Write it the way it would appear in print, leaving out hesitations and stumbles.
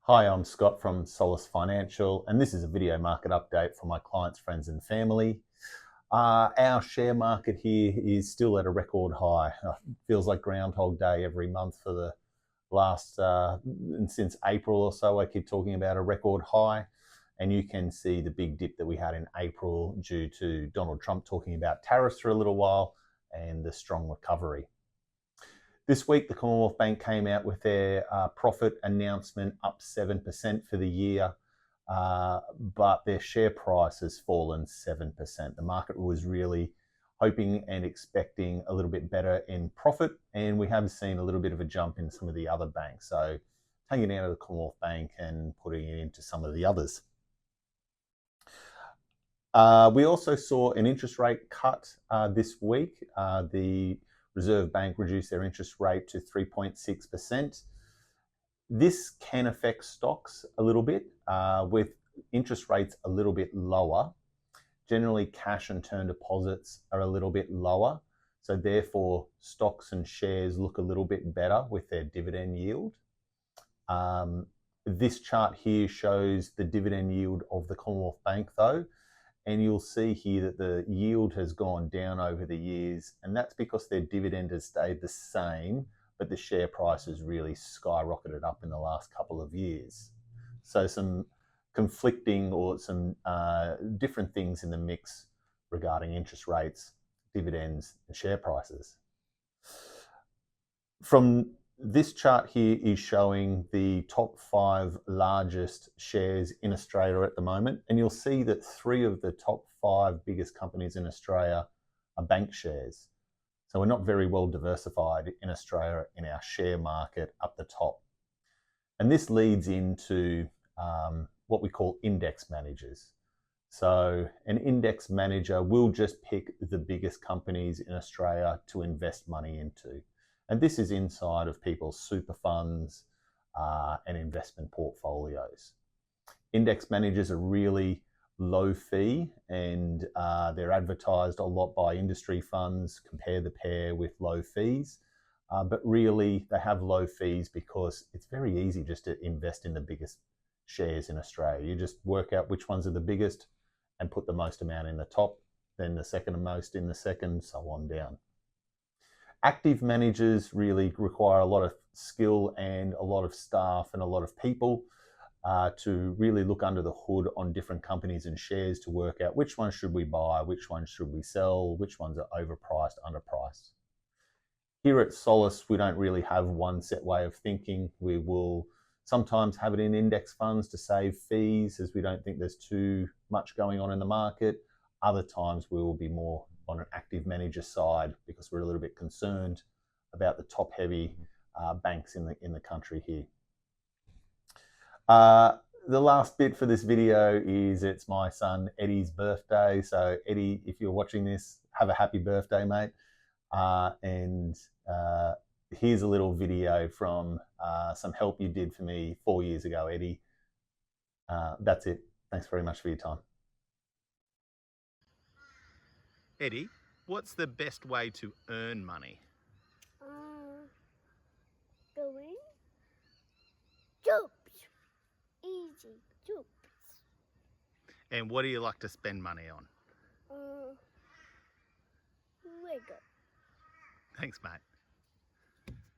Hi, I'm Scott from Solace Financial, and this is a video market update for my clients, friends, and family. Our share market here is still at a record high. Feels like Groundhog Day every month for the last, since April or so. I keep talking about a record high, and you can see the big dip that we had in April due to Donald Trump talking about tariffs for a little while and the strong recovery. This week, the Commonwealth Bank came out with their profit announcement, up 7% for the year, but their share price has fallen 7%. The market was really hoping and expecting a little bit better in profit, and we have seen a little bit of a jump in some of the other banks. So taking it out of the Commonwealth Bank and putting it into some of the others. We also saw an interest rate cut this week. The Reserve Bank reduced their interest rate to 3.6%. This can affect stocks a little bit with interest rates a little bit lower. Generally, cash and term deposits are a little bit lower. So therefore, stocks and shares look a little bit better with their dividend yield. This chart here shows the dividend yield of the Commonwealth Bank though. And you'll see here that the yield has gone down over the years, and that's because their dividend has stayed the same, but the share price has really skyrocketed up in the last couple of years. So some conflicting or some different things in the mix regarding interest rates, dividends, and share prices. From this chart here is showing the top 5 largest shares in Australia at the moment, and you'll see that 3 of the top 5 biggest companies in Australia are bank shares. So we're not very well diversified in Australia in our share market up the top. And this leads into what we call index managers. So an index manager will just pick the biggest companies in Australia to invest money into. And this is inside of people's super funds and investment portfolios. Index managers are really low fee, and they're advertised a lot by industry funds, compare the pair with low fees. But really, they have low fees because it's very easy just to invest in the biggest shares in Australia. You just work out which ones are the biggest and put the most amount in the top, then the second most in the second, so on down. Active managers really require a lot of skill and a lot of staff and a lot of people to really look under the hood on different companies and shares to work out which ones should we buy, which ones should we sell, which ones are overpriced, underpriced. Here at Solace, we don't really have one set way of thinking. We will sometimes have it in index funds to save fees as we don't think there's too much going on in the market. Other times we will be more on an active manager side because we're a little bit concerned about the top heavy banks in the country here. The last bit for this video is it's my son Eddie's birthday. So Eddie, if you're watching this, have a happy birthday, mate. Here's a little video from some help you did for me 4 years ago, Eddie. That's it. Thanks very much for your time. Eddie, what's the best way to earn money? Doing jobs. Easy jobs. And what do you like to spend money on? Lego. Thanks, mate.